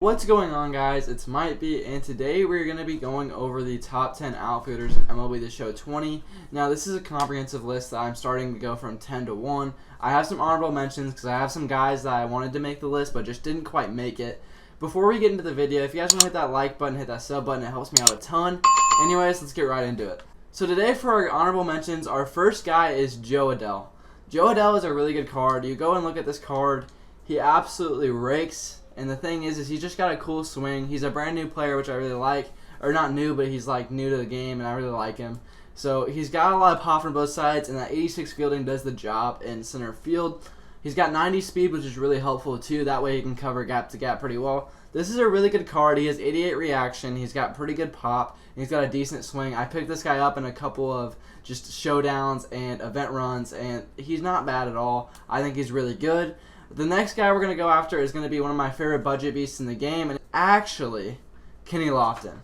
What's going on, guys? It's Might Be, and today we're going to be going over the top 10 outfielders in MLB The Show 20. Now, this is a comprehensive list that I'm starting to go from 10 to 1. I have some honorable mentions because I have some guys that I wanted to make the list but just didn't quite make it. Before we get into the video, if you guys want to hit that like button, hit that sub button, it helps me out a ton. Anyways, let's get right into it. So today for our honorable mentions, our first guy is Jo Adell. Jo Adell is a really good card. You go and look at this card, he absolutely rakes. And the thing is he's just got a cool swing. He's a brand new player, which I really like. Or not new, but he's like new to the game, and I really like him. So he's got a lot of pop from both sides, and that 86 fielding does the job in center field. He's got 90 speed, which is really helpful too. That way he can cover gap to gap pretty well. This is a really good card. He has 88 reaction. He's got pretty good pop, and he's got a decent swing. I picked this guy up in a couple of just showdowns and event runs, and he's not bad at all. I think he's really good. The next guy we're going to go after is going to be one of my favorite budget beasts in the game, and actually, Kenny Lofton.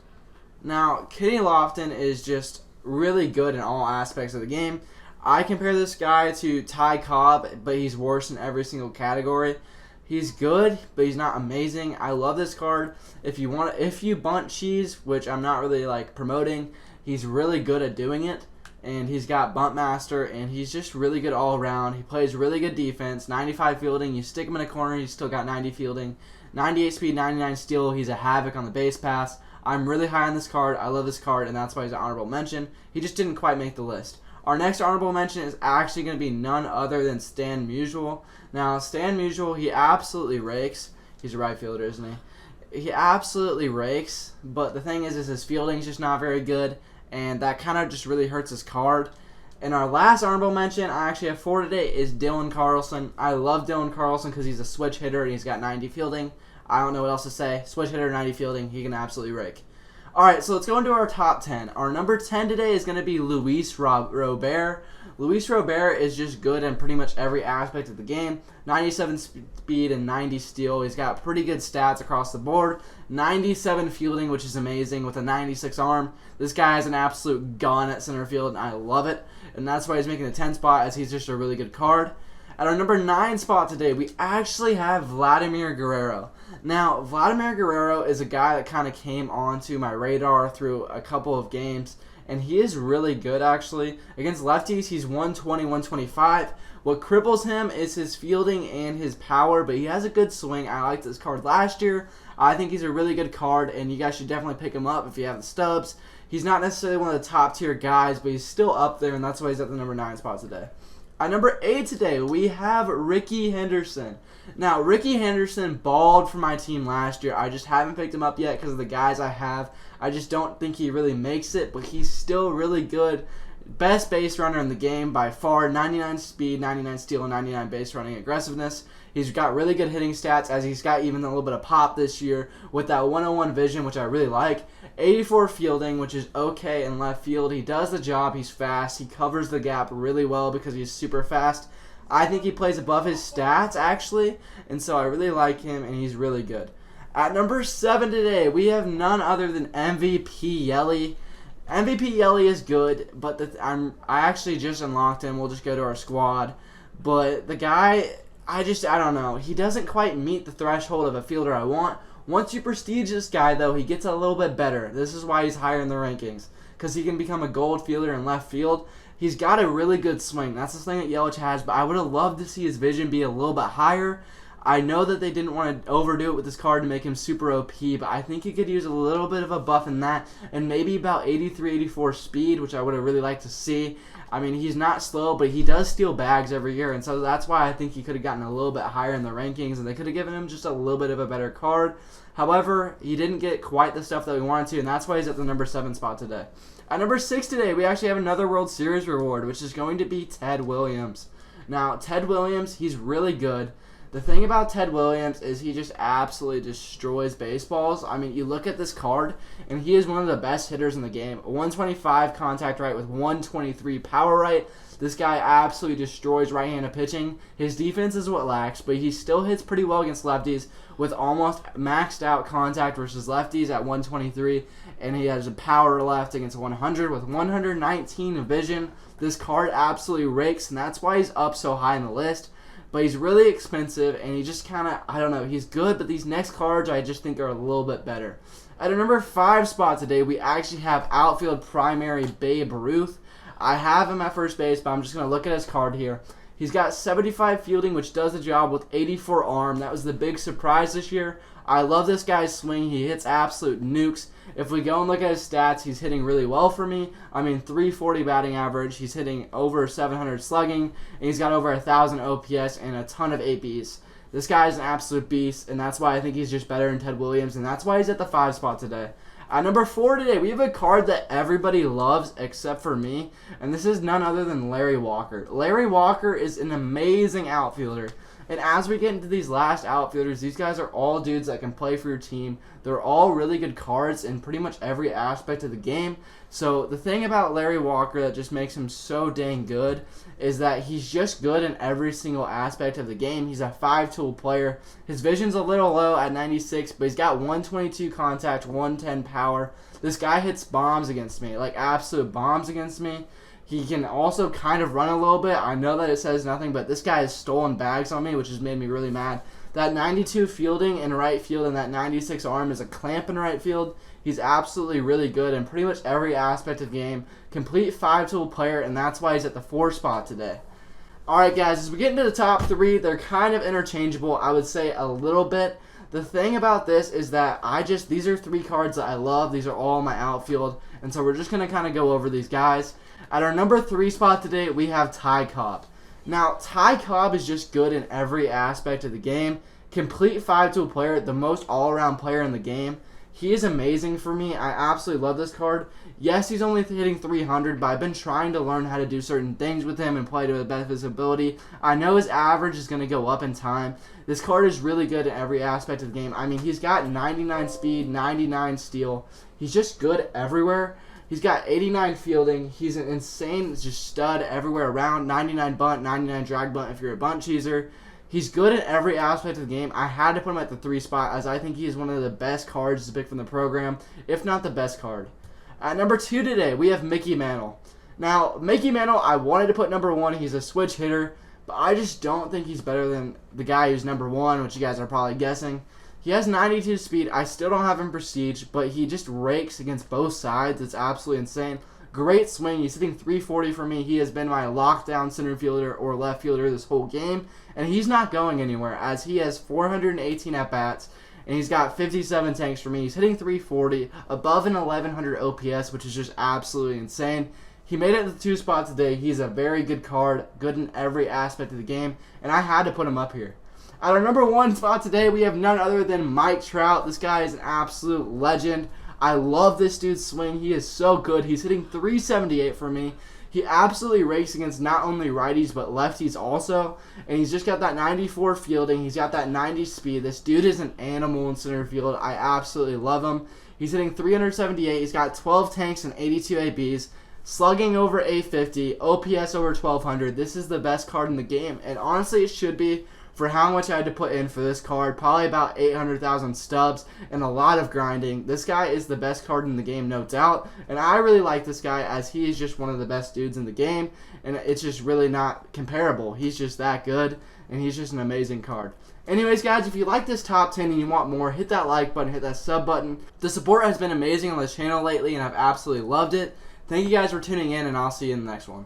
Now, Kenny Lofton is just really good in all aspects of the game. I compare this guy to Ty Cobb, but he's worse in every single category. He's good, but he's not amazing. I love this card. If you bunt cheese, which I'm not really like promoting, he's really good at doing it. And he's got bunt master, and he's just really good all around. He plays really good defense, 95 fielding. You stick him in a corner, he's still got 90 fielding, 98 speed, 99 steal. He's a havoc on the base pass. I'm really high on this card. I love this card, and that's why he's an honorable mention. He just didn't quite make the list. Our next honorable mention is actually going to be none other than Stan Musial. Now, Stan Musial, he absolutely rakes. He's a right fielder, isn't he? He absolutely rakes, but the thing is his fielding's just not very good. And that kind of just really hurts his card. And our last honorable mention I actually have for today is Dylan Carlson. I love Dylan Carlson because he's a switch hitter and he's got 90 fielding. I don't know what else to say. Switch hitter, 90 fielding. He can absolutely rake. Alright, so let's go into our top 10. Our number 10 today is going to be Luis Robert. Luis Robert is just good in pretty much every aspect of the game. 97 speed and 90 steal. He's got pretty good stats across the board. 97 fielding, which is amazing, with a 96 arm. This guy is an absolute gun at center field, and I love it. And that's why he's making the 10 spot, as he's just a really good card. At our number 9 spot today, we actually have Vladimir Guerrero. Now, Vladimir Guerrero is a guy that kind of came onto my radar through a couple of games, and he is really good, actually. Against lefties, he's 120, 125. What cripples him is his fielding and his power, but he has a good swing. I liked this card last year. I think he's a really good card, and you guys should definitely pick him up if you have the stubs. He's not necessarily one of the top tier guys, but he's still up there, and that's why he's at the number 9 spot today. At number 8 today, we have Ricky Henderson. Now, Ricky Henderson balled for my team last year. I just haven't picked him up yet because of the guys I have. I just don't think he really makes it, but he's still really good. Best base runner in the game by far. 99 speed, 99 steal, and 99 base running aggressiveness. He's got really good hitting stats, as he's got even a little bit of pop this year with that 101 vision, which I really like. 84 fielding, which is okay in left field. He does the job. He's fast. He covers the gap really well because he's super fast. I think he plays above his stats, actually, and so I really like him, and he's really good. At number 7 today, we have none other than MVP Yelly. MVP Yelly is good, but I actually just unlocked him. We'll just go to our squad. But the guy, I don't know. He doesn't quite meet the threshold of a fielder I want. Once you prestige this guy, though, he gets a little bit better. This is why he's higher in the rankings, because he can become a gold fielder in left field. He's got a really good swing. That's the thing that Yelich has, but I would have loved to see his vision be a little bit higher. I know that they didn't want to overdo it with this card to make him super OP, but I think he could use a little bit of a buff in that, and maybe about 83, 84 speed, which I would have really liked to see. I mean, he's not slow, but he does steal bags every year, and so that's why I think he could have gotten a little bit higher in the rankings, and they could have given him just a little bit of a better card. However, he didn't get quite the stuff that we wanted to, and that's why he's at the number 7 spot today. At number 6 today, we actually have another World Series reward, which is going to be Ted Williams. Now, Ted Williams, he's really good. The thing about Ted Williams is he just absolutely destroys baseballs. I mean, you look at this card, and he is one of the best hitters in the game. 125 contact right with 123 power right. This guy absolutely destroys right-handed pitching. His defense is what lacks, but he still hits pretty well against lefties with almost maxed out contact versus lefties at 123. And he has a power left against 100 with 119 vision. This card absolutely rakes, and that's why he's up so high in the list. but he's really expensive, and he just kind of, I don't know, he's good, but these next cards I just think are a little bit better. At our number 5 spot today, we actually have outfield primary Babe Ruth. I have him at first base, but I'm just going to look at his card here. He's got 75 fielding, which does the job with 84 arm. That was the big surprise this year. I love this guy's swing. He hits absolute nukes. If we go and look at his stats, he's hitting really well for me. I mean, 340 batting average. He's hitting over 700 slugging, and he's got over 1,000 OPS and a ton of ABs. This guy is an absolute beast, and that's why I think he's just better than Ted Williams, and that's why he's at the 5 spot today. At number 4 today, we have a card that everybody loves except for me, and this is none other than Larry Walker. Larry Walker is an amazing outfielder, and as we get into these last outfielders, these guys are all dudes that can play for your team. They're all really good cards in pretty much every aspect of the game. So the thing about Larry Walker that just makes him so dang good is that he's just good in every single aspect of the game. He's a 5-tool player. His vision's a little low at 96, but he's got 122 contact, 110 power. This guy hits bombs against me, like absolute bombs against me. He can also kind of run a little bit. I know that it says nothing, but this guy has stolen bags on me, which has made me really mad. That 92 fielding in right field and that 96 arm is a clamp in right field. He's absolutely really good in pretty much every aspect of the game. Complete 5-tool player, and that's why he's at the 4 spot today. Alright guys, as we get into the top 3, they're kind of interchangeable, I would say a little bit. The thing about this is that these are 3 cards that I love. These are all in my outfield, and so we're just going to kind of go over these guys. At our number 3 spot today, we have Ty Cobb. Now, Ty Cobb is just good in every aspect of the game. Complete 5-tool player, the most all-around player in the game. He is amazing for me. I absolutely love this card. Yes, he's only hitting 300, but I've been trying to learn how to do certain things with him and play to the best of his ability. I know his average is going to go up in time. This card is really good in every aspect of the game. I mean, he's got 99 speed, 99 steal. He's just good everywhere. He's got 89 fielding. He's an insane just stud everywhere around. 99 bunt, 99 drag bunt if you're a bunt cheeser. He's good in every aspect of the game. I had to put him at the 3 spot as I think he is one of the best cards to pick from the program, if not the best card. At number 2 today, we have Mickey Mantle. Now, Mickey Mantle, I wanted to put number 1. He's a switch hitter, but I just don't think he's better than the guy who's number 1, which you guys are probably guessing. He has 92 speed. I still don't have him prestige, but he just rakes against both sides. It's absolutely insane. Great swing. He's hitting 340 for me. He has been my lockdown center fielder or left fielder this whole game, and he's not going anywhere as he has 418 at-bats, and he's got 57 tanks for me. He's hitting 340, above an 1100 OPS, which is just absolutely insane. He made it to the 2 spot today. He's a very good card, good in every aspect of the game, and I had to put him up here. At our number 1 spot today, we have none other than Mike Trout. This guy is an absolute legend. I love this dude's swing. He is so good. He's hitting 378 for me. He absolutely rakes against not only righties but lefties also. And he's just got that 94 fielding. He's got that 90 speed. This dude is an animal in center field. I absolutely love him. He's hitting 378. He's got 12 tanks and 82 ABs. Slugging over 850. OPS over 1200. This is the best card in the game. And honestly, it should be. For how much I had to put in for this card, probably about 800,000 stubs and a lot of grinding. This guy is the best card in the game, no doubt. And I really like this guy as he is just one of the best dudes in the game. And it's just really not comparable. He's just that good, and he's just an amazing card. Anyways, guys, if you like this top 10 and you want more, hit that like button, hit that sub button. The support has been amazing on this channel lately, and I've absolutely loved it. Thank you guys for tuning in, and I'll see you in the next one.